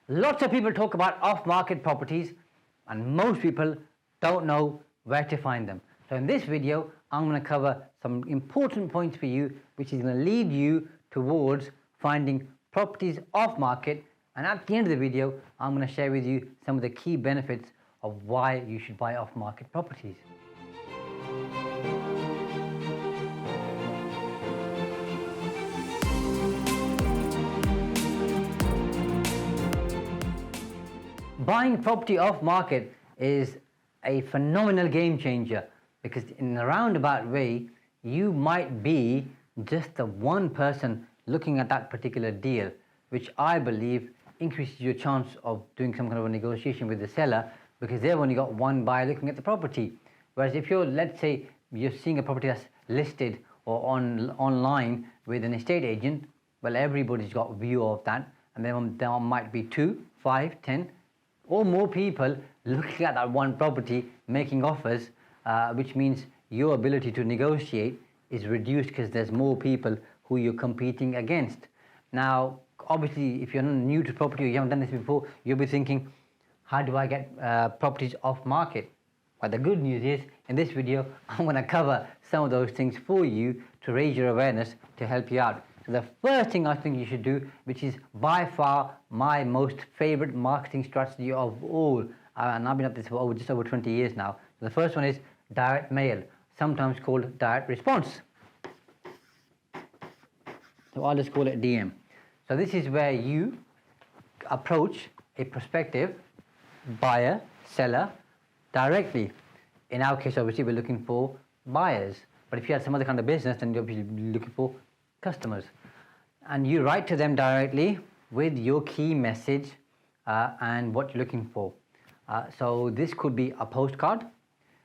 Lots of people talk about off-market properties and most people don't know where to find them. So in this video, I'm going to cover some important points for you, which is going to lead you towards finding properties off-market. And at the end of the video, I'm going to share with you some of the key benefits of why you should buy off-market properties. Buying property off market is a phenomenal game changer because in a roundabout way, you might be just the one person looking at that particular deal, which I believe increases your chance of doing some kind of a negotiation with the seller because they've only got one buyer looking at the property. Whereas if let's say you're seeing a property that's listed or online with an estate agent, well, everybody's got a view of that, and then there might be 2, 5, 10 or more people looking at that one property making offers, which means your ability to negotiate is reduced because there's more people who you're competing against. Now, obviously, if you're new to property or you haven't done this before, you'll be thinking, how do I get properties off market? But the good news is, in this video, I'm going to cover some of those things for you to raise your awareness to help you out. So the first thing I think you should do, which is by far my most favorite marketing strategy of all, and I've been at this for just over 20 years now. So the first one is direct mail, sometimes called direct response. So I'll just call it DM. So this is where you approach a prospective buyer, seller, directly. In our case, obviously, we're looking for buyers. But if you had some other kind of business, then you're looking for customers. And you write to them directly with your key message and what you're looking for. So this could be a postcard,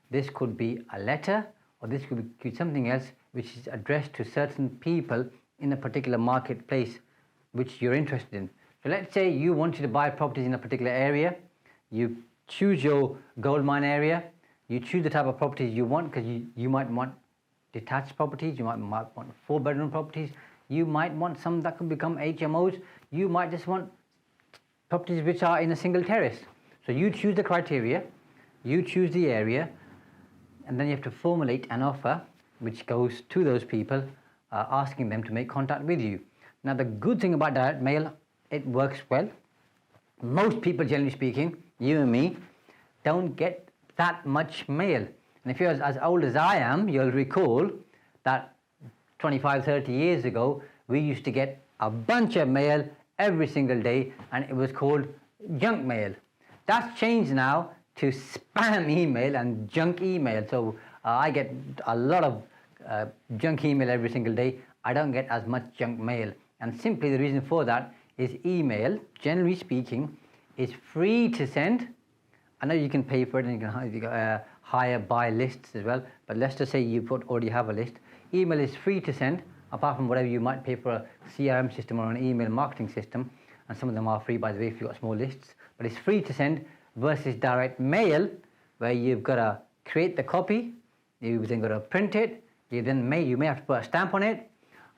this could be a letter, or this could be something else which is addressed to certain people in a particular marketplace which you're interested in. So let's say you wanted to buy properties in a particular area. You choose your gold mine area, you choose the type of properties you want, because you might want detached properties, you might want 4-bedroom properties, you might want some that can become HMOs, you might just want properties which are in a single terrace. So you choose the criteria, you choose the area, and then you have to formulate an offer which goes to those people, asking them to make contact with you. Now the good thing about direct mail, it works well. Most people, generally speaking, you and me, don't get that much mail. And if you're as old as I am, you'll recall that 25, 30 years ago, we used to get a bunch of mail every single day, and it was called junk mail. That's changed now to spam email and junk email. So I get a lot of junk email every single day. I don't get as much junk mail. And simply the reason for that is email, generally speaking, is free to send. I know you can pay for it and you can hire, buy lists as well, but let's just say you already have a list. Email is free to send, apart from whatever you might pay for a CRM system or an email marketing system, and some of them are free, by the way, if you've got small lists, but it's free to send versus direct mail, where you've got to create the copy, you've then got to print it, you may have to put a stamp on it,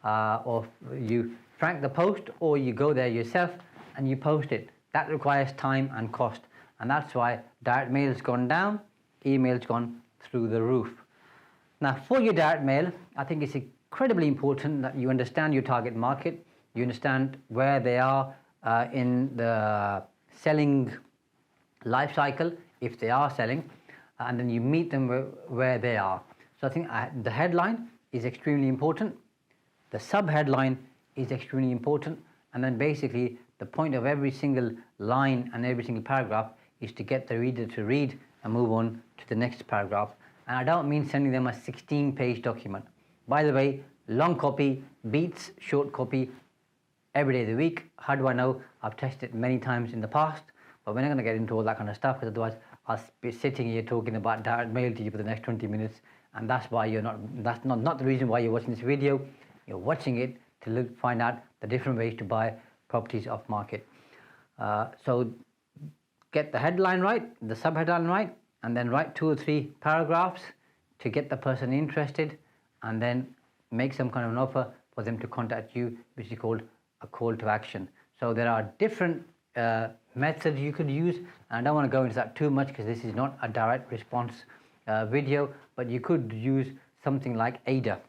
or you frank the post, or you go there yourself and you post it. That requires time and cost, and that's why direct mail has gone down, email's gone through the roof. Now for your direct mail, I think it's incredibly important that you understand your target market, you understand where they are in the selling life cycle, if they are selling, and then you meet them where they are. So I think the headline is extremely important, the sub-headline is extremely important, and then basically the point of every single line and every single paragraph is to get the reader to read and move on to the next paragraph. And I don't mean sending them a 16-page document. By the way, long copy beats short copy every day of the week. How do I know? I've tested it many times in the past, but we're not going to get into all that kind of stuff, because otherwise I'll be sitting here talking about direct mail to you for the next 20 minutes, and that's not the reason why you're watching this video. You're watching it to find out the different ways to buy properties off market. So get the headline right, the subheadline right, and then write 2 or 3 paragraphs to get the person interested, and then make some kind of an offer for them to contact you, which is called a call to action. So there are different methods you could use. And I don't want to go into that too much because this is not a direct response video, but you could use something like AIDA.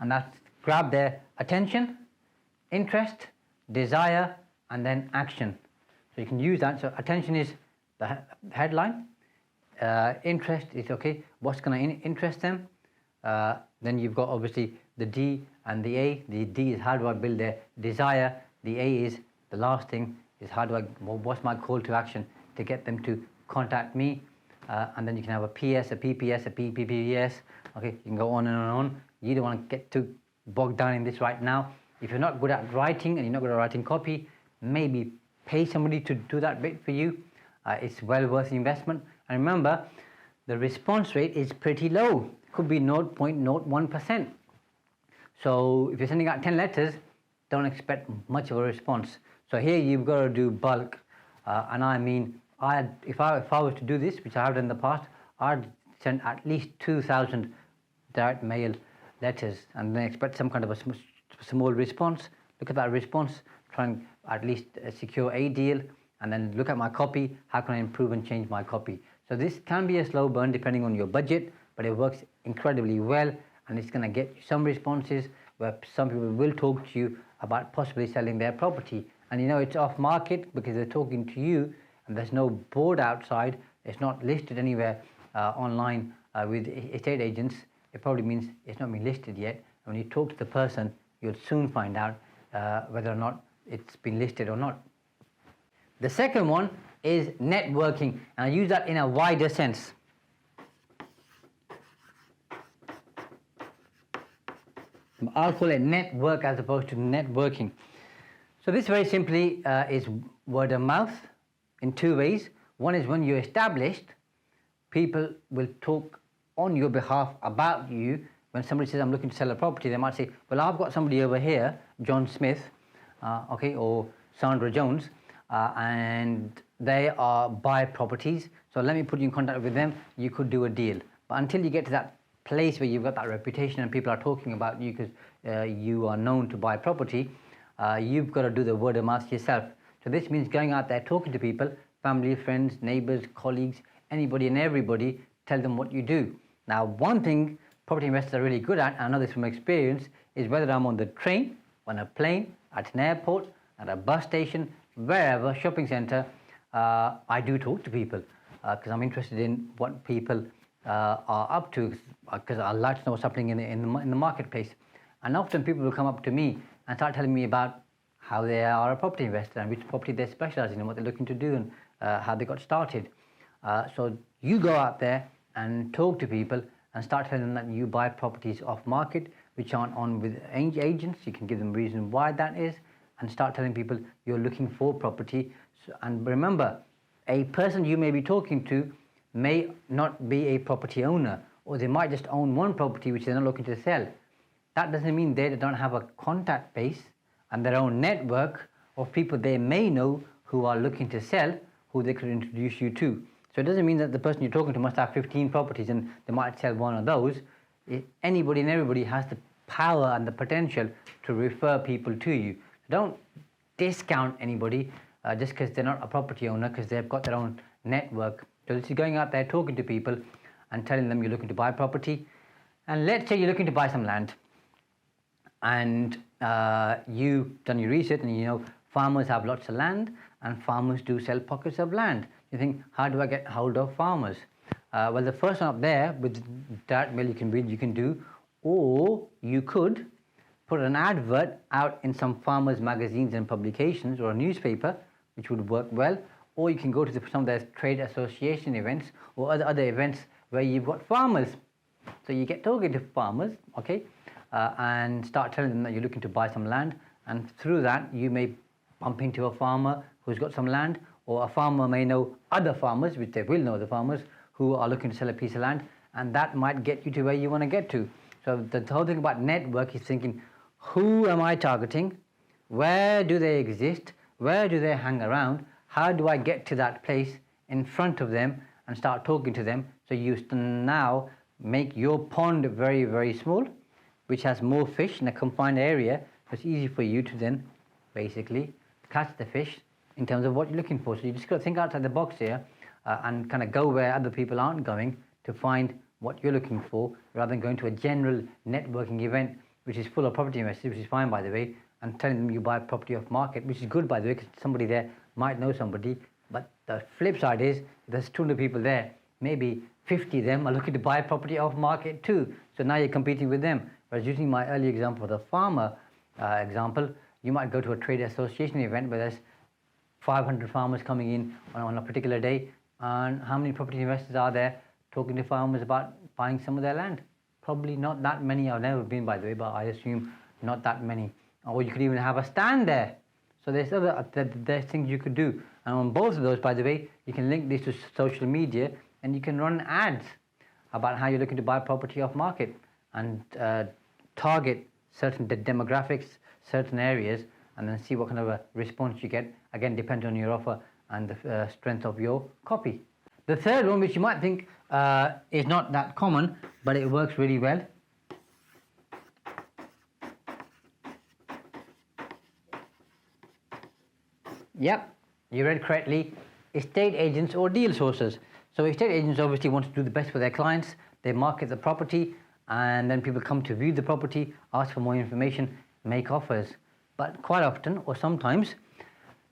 And that's grab their attention, interest, desire, and then action. So you can use that. So attention is the headline. Interest is okay, what's going to interest them. Then you've got obviously the D and the A. The D is how do I build their desire. The A is the last thing, is how do I, what's my call to action to get them to contact me. And then you can have a PS, a PPS, a PPPS. Okay, you can go on and on. You don't want to get too bogged down in this right now. If you're not good at writing and you're not good at writing copy, maybe pay somebody to do that bit for you. It's well worth the investment. And remember, the response rate is pretty low. Could be 0.01%. So if you're sending out 10 letters, don't expect much of a response. So here you've got to do bulk. And I mean, if I was to do this, which I have done in the past, I'd send at least 2,000 direct mail letters and then expect some kind of a small response. Look at that response, try and at least secure a deal, and then look at my copy. How can I improve and change my copy? So this can be a slow burn depending on your budget, but it works incredibly well, and it's going to get you some responses where some people will talk to you about possibly selling their property. And you know it's off market because they're talking to you and there's no board outside. It's not listed anywhere online with estate agents. It probably means it's not been listed yet. And when you talk to the person, you'll soon find out whether or not it's been listed or not. The second one is networking, and I use that in a wider sense. I'll call it network as opposed to networking. So this very simply is word of mouth in two ways. One is when you're established, people will talk on your behalf about you. When somebody says, I'm looking to sell a property, they might say, well, I've got somebody over here, John Smith, okay, or Sandra Jones, and they buy properties. So let me put you in contact with them. You could do a deal. But until you get to that place where you've got that reputation and people are talking about you because you are known to buy property, you've got to do the word of mouth yourself. So this means going out there, talking to people, family, friends, neighbors, colleagues, anybody and everybody, tell them what you do. Now, one thing property investors are really good at, I know this from experience, is whether I'm on the train, on a plane, at an airport, at a bus station, wherever, shopping centre, I do talk to people because I'm interested in what people are up to, because I like to know what's happening in the marketplace. And often people will come up to me and start telling me about how they are a property investor and which property they specialize in and what they're looking to do and how they got started. So you go out there and talk to people and start telling them that you buy properties off market which aren't on with agents. You can give them reason why that is and start telling people you're looking for property. And remember, a person you may be talking to may not be a property owner, or they might just own one property which they're not looking to sell. That doesn't mean they don't have a contact base and their own network of people they may know who are looking to sell, who they could introduce you to. So it doesn't mean that the person you're talking to must have 15 properties and they might sell one of those. Anybody and everybody has the power and the potential to refer people to you. So don't discount anybody just because they're not a property owner, because they've got their own network. So this is going out there, talking to people and telling them you're looking to buy property. And let's say you're looking to buy some land and you've done your research and you know farmers have lots of land and farmers do sell pockets of land. You think, how do I get hold of farmers? Well, the first one up there with direct mail you can do, or you could put an advert out in some farmers magazines and publications or a newspaper, which would work well. Or you can go to some of their trade association events or other events where you've got farmers. So you get talking to farmers, okay, and start telling them that you're looking to buy some land. And through that, you may bump into a farmer who's got some land, or a farmer may know other farmers, which they will know the farmers, who are looking to sell a piece of land, and that might get you to where you want to get to. So the whole thing about network is thinking, who am I targeting? Where do they exist? Where do they hang around? How do I get to that place in front of them and start talking to them? So you now make your pond very, very small, which has more fish in a confined area. it's easy for you to then basically catch the fish in terms of what you're looking for. So you just got to think outside the box here and kind of go where other people aren't going to find what you're looking for, rather than going to a general networking event which is full of property investors, which is fine by the way, and telling them you buy property off market, which is good by the way, because somebody there might know somebody. But the flip side is there's 200 people there, maybe 50 of them are looking to buy property off market too. So now you're competing with them. Whereas using my earlier example, the farmer example, you might go to a trade association event where there's 500 farmers coming in on a particular day, and how many property investors are there talking to farmers about buying some of their land? Probably not that many. I've never been, by the way, but I assume not that many. Or you could even have a stand there. So there's things you could do. And on both of those, by the way, you can link this to social media, and you can run ads about how you're looking to buy property off market, and target certain demographics, certain areas, and then see what kind of a response you get. Again, depends on your offer and the strength of your copy. The third one, which you might think is not that common, but it works really well. Yep, you read correctly. Estate agents or deal sources. So estate agents obviously want to do the best for their clients. They market the property, and then people come to view the property, ask for more information, make offers. But quite often, or sometimes,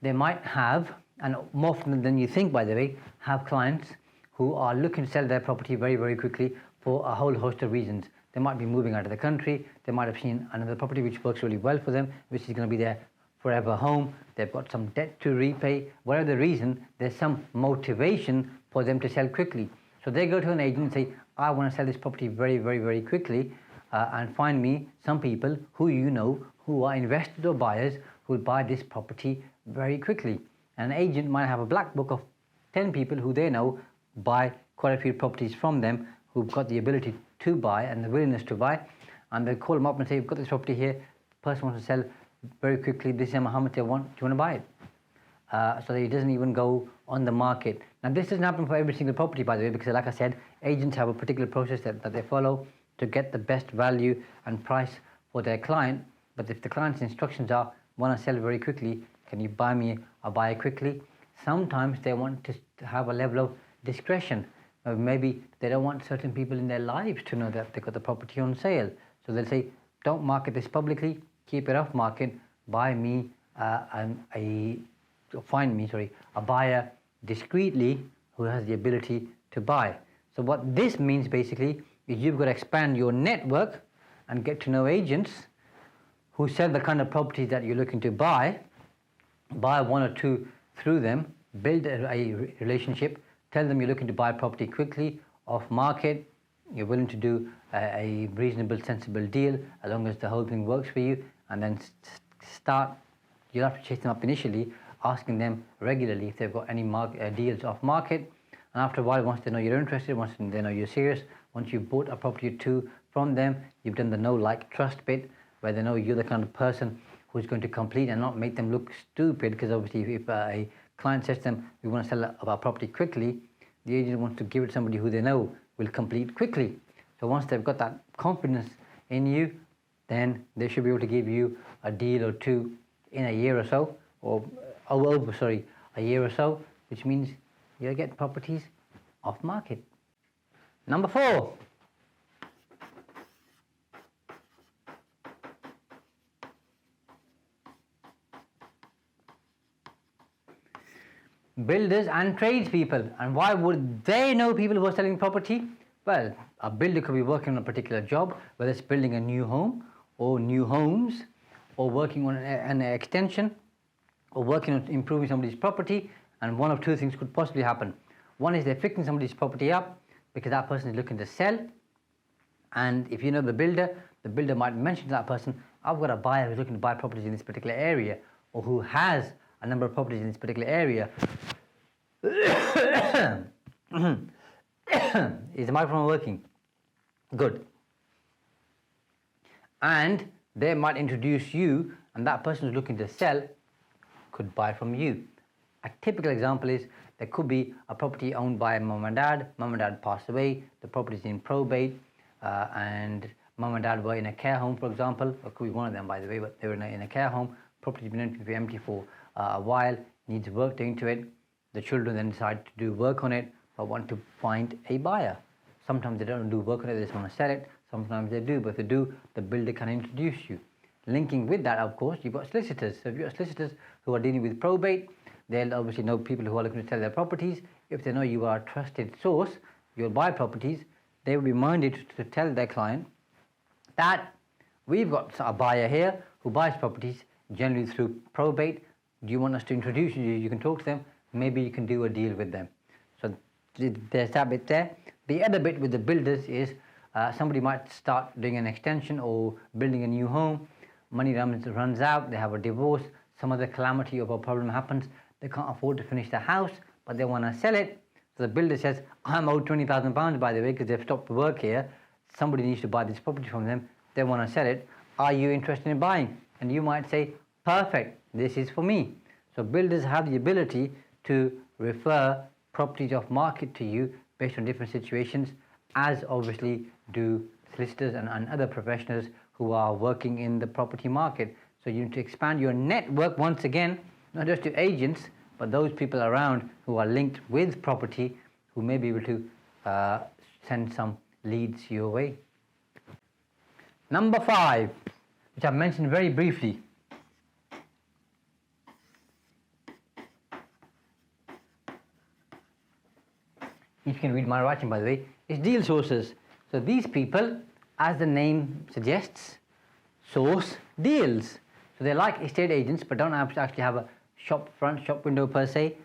they might have, and more often than you think by the way, have clients who are looking to sell their property very, very quickly for a whole host of reasons. They might be moving out of the country, they might have seen another property which works really well for them, which is going to be their forever home, they've got some debt to repay, whatever the reason, there's some motivation for them to sell quickly. So they go to an agent and say, I want to sell this property very, very, very quickly, and find me some people who you know who are investors or buyers who will buy this property very quickly. An agent might have a black book of 10 people who they know buy quite a few properties from them, who've got the ability to buy and the willingness to buy, and they call them up and say, we've got this property here, the person wants to sell very quickly, this is how much they want, do you want to buy it? So that it doesn't even go on the market. Now this doesn't happen for every single property by the way, because like I said, agents have a particular process that they follow to get the best value and price for their client. But if the client's instructions are, want to sell very quickly, can you buy me or buy it quickly? Sometimes they want to have a level of discretion. Maybe they don't want certain people in their lives to know that they've got the property on sale. So they'll say, don't market this publicly, keep it off market, buy me find me a buyer discreetly who has the ability to buy. So what this means basically is you've got to expand your network and get to know agents who sell the kind of properties that you're looking to buy one or two through them, build a relationship, tell them you're looking to buy property quickly, off market, you're willing to do a reasonable, sensible deal as long as the whole thing works for you, and then you'll have to chase them up initially, asking them regularly if they've got any deals off market. And after a while, once they know you're interested, once they know you're serious, once you've bought a property or two from them, you've done the know, like, trust bit, where they know you're the kind of person who's going to complete and not make them look stupid. Because obviously if a client says to them, we want to sell our property quickly, the agent wants to give it to somebody who they know will complete quickly. So once they've got that confidence in you, then they should be able to give you a deal or two in a year or so, a year or so, which means you'll get properties off market. Number 4. Builders and tradespeople. And why would they know people who are selling property? Well, a builder could be working on a particular job, whether it's building a new home or new homes, or working on an extension, or working on improving somebody's property. And one of two things could possibly happen. One is they're fixing somebody's property up because that person is looking to sell. And if you know the builder might mention to that person, I've got a buyer who's looking to buy properties in this particular area, or who has a number of properties in this particular area. Is the microphone working? Good. And they might introduce you, and that person who's looking to sell could buy from you. A typical example is there could be a property owned by mum and dad. Mum and dad passed away, the property is in probate, and mum and dad were in a care home, for example, or could be one of them, by the way, but they were in a care home, property's been empty for a while, needs work done to it. The children then decide to do work on it, but want to find a buyer. Sometimes they don't do work on it, they just want to sell it. Sometimes they do, but if they do, the builder can introduce you. Linking with that, of course, you've got solicitors. So if you've got solicitors who are dealing with probate, they'll obviously know people who are looking to sell their properties. If they know you are a trusted source, you'll buy properties, they will be minded to tell their client that we've got a buyer here who buys properties generally through probate. Do you want us to introduce you? You can talk to them. Maybe you can do a deal with them. So there's that bit there. The other bit with the builders is somebody might start doing an extension or building a new home. Money runs out, they have a divorce, some other calamity or a problem happens. They can't afford to finish the house, but they want to sell it. So the builder says, I'm owed £20,000 by the way, because they've stopped work here. Somebody needs to buy this property from them. They want to sell it. Are you interested in buying? And you might say, perfect, this is for me. So builders have the ability to refer properties off market to you based on different situations, as obviously do solicitors and other professionals who are working in the property market. So you need to expand your network once again, not just to agents, but those people around who are linked with property who may be able to send some leads your way. Number 5, which I've mentioned very briefly. If you can read my writing, by the way, is deal sources. So these people, as the name suggests, source deals. So they're like estate agents, but don't actually have a shop window per se.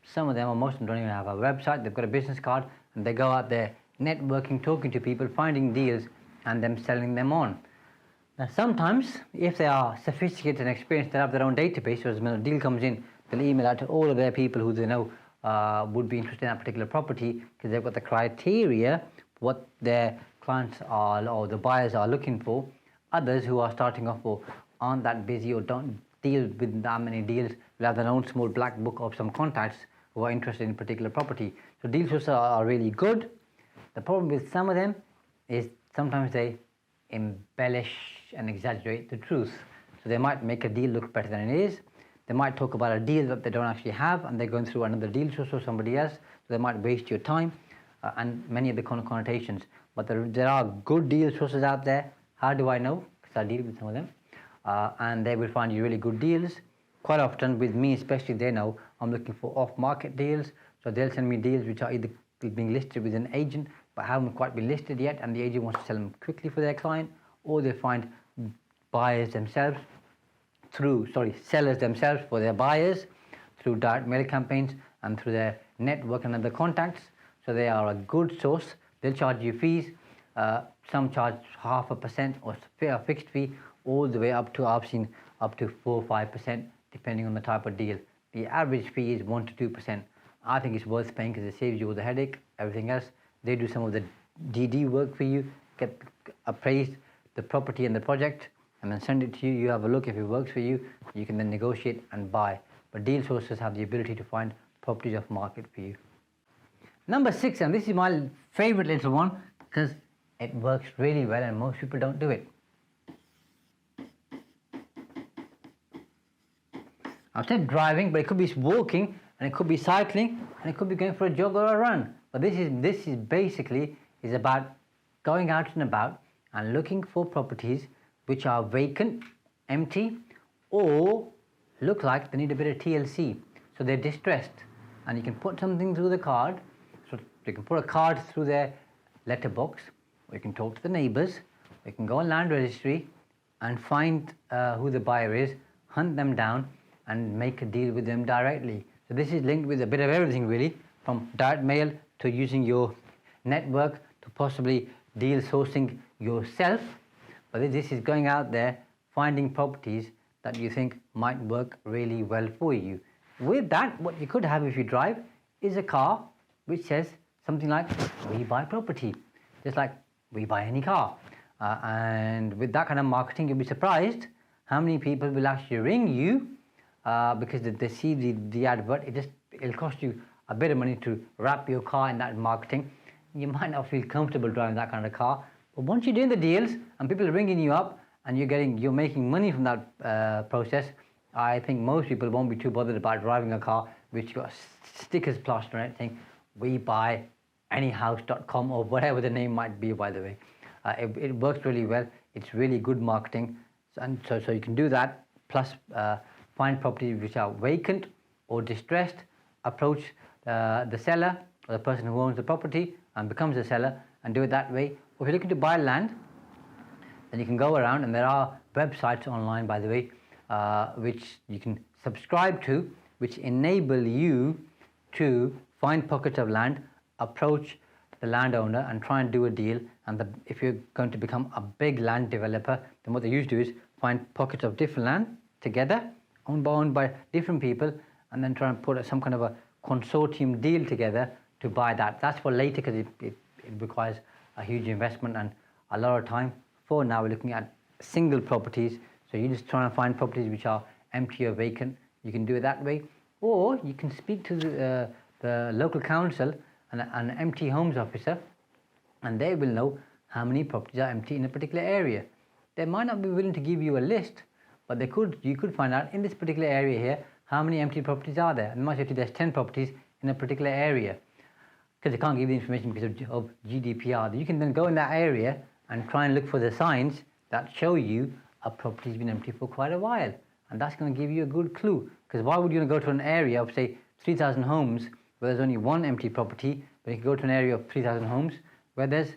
Some of them, or most of them, don't even have a website. They've got a business card, and they go out there networking, talking to people, finding deals, and then selling them on. Now, sometimes, if they are sophisticated and experienced, they have their own database. So as when a deal comes in, they'll email out to all of their people who they know would be interested in that particular property, because they've got the criteria, what their clients are or the buyers are looking for. Others who are starting off or aren't that busy or don't deal with that many deals will have their own small black book of some contacts who are interested in a particular property. So deal sources are really good. The problem with some of them is sometimes they embellish and exaggerate the truth. So they might make a deal look better than it is. They might talk about a deal that they don't actually have, and they're going through another deal source or somebody else. So they might waste your time and many of the connotations. But there are good deal sources out there. How do I know? Because I deal with some of them. And they will find you really good deals. Quite often with me especially, they know I'm looking for off-market deals. So they'll send me deals which are either being listed with an agent but haven't quite been listed yet, and the agent wants to sell them quickly for their client, or they find sellers themselves for their buyers through direct mail campaigns and through their network and other contacts. So they are a good source. They'll charge you fees. Some charge 0.5% or a fixed fee, all the way up to, I've seen up to 4 or 5%, depending on the type of deal. The average fee is 1 to 2%. I think it's worth paying because it saves you all the headache, everything else. They do some of the DD work for you, get appraised the property and the project, and then send it to you. You have a look. If it works for you, you can then negotiate and buy. But deal sources have the ability to find properties off market for you. Number 6, and this is my favorite little one because it works really well and most people don't do it. I've said driving, but it could be walking, and it could be cycling, and it could be going for a jog or a run. But this is basically about going out and about and looking for properties which are vacant, empty, or look like they need a bit of TLC. So they're distressed, and you can put something through the card. So you can put a card through their letterbox, or you can talk to the neighbours, or you can go on land registry and find who the buyer is, hunt them down, and make a deal with them directly. So this is linked with a bit of everything really, from direct mail to using your network to possibly deal sourcing yourself. But this is going out there, finding properties that you think might work really well for you. With that, what you could have if you drive is a car which says something like, we buy property, just like we buy any car. And with that kind of marketing, you'll be surprised how many people will actually ring you because they see the advert. It'll cost you a bit of money to wrap your car in that marketing. You might not feel comfortable driving that kind of car, But once you're doing the deals and people are ringing you up and you're making money from that process, I think most people won't be too bothered about driving a car which got stickers plastered on it saying, "We buy anyhouse.com" or whatever the name might be, by the way. It works really well. It's really good marketing. And so you can do that, plus find properties which are vacant or distressed, approach the seller or the person who owns the property and becomes a seller, and do it that way. Or if you're looking to buy land, then you can go around, and there are websites online, by the way, which you can subscribe to, which enable you to find pockets of land, approach the landowner and try and do a deal. And if you're going to become a big land developer, then what they usually do is find pockets of different land together, owned by different people, and then try and put some kind of a consortium deal together to buy that. That's for later, because it requires a huge investment and a lot of time. For now, we're looking at single properties. So you just try and find properties which are empty or vacant. You can do it that way, or you can speak to the local council and an empty homes officer, and they will know how many properties are empty in a particular area. They might not be willing to give you a list, but you could find out in this particular area here how many empty properties are there. And they might say to you there's 10 properties in a particular area, because they can't give you the information because of GDPR. You can then go in that area and try and look for the signs that show you a property's been empty for quite a while, and that's going to give you a good clue. Because why would you go to an area of say 3,000 homes where there's only one empty property, but you can go to an area of 3,000 homes where there's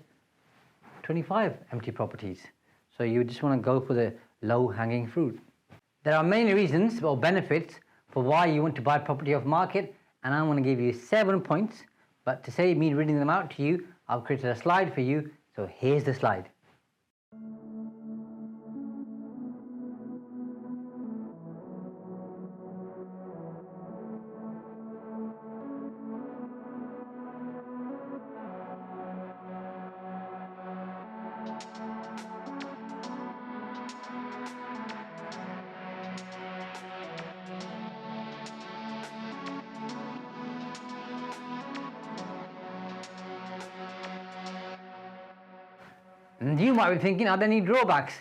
25 empty properties? So you just want to go for the low-hanging fruit. There are many reasons or benefits for why you want to buy property off market, and I want to give you 7 points. But to save me reading them out to you, I've created a slide for you. So here's the slide. And you might be thinking, are there any drawbacks?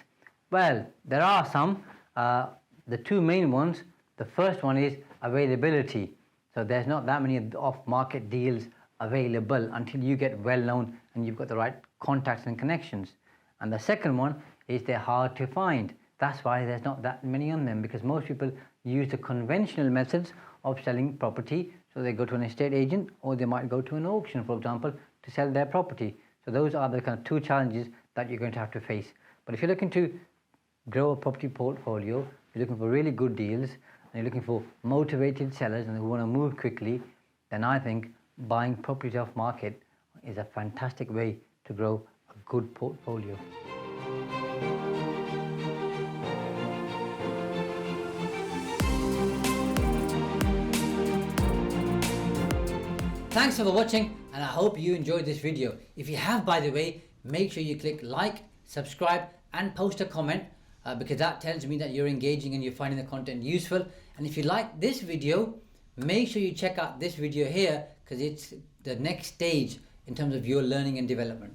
Well, there are some. The two main ones. The first one is availability. So there's not that many off-market deals available until you get well known and you've got the right contacts and connections. And the second one is they're hard to find. That's why there's not that many on them, because most people use the conventional methods of selling property. So they go to an estate agent, or they might go to an auction, for example, to sell their property. So those are the kind of two challenges that you're going to have to face. But if you're looking to grow a property portfolio, you're looking for really good deals, and you're looking for motivated sellers and who want to move quickly, then I think buying properties off market is a fantastic way to grow a good portfolio. Thanks for watching, and I hope you enjoyed this video. If you have, by the way, make sure you click like, subscribe and post a comment, because that tells me that you're engaging and you're finding the content useful. And if you like this video, make sure you check out this video here, because it's the next stage in terms of your learning and development.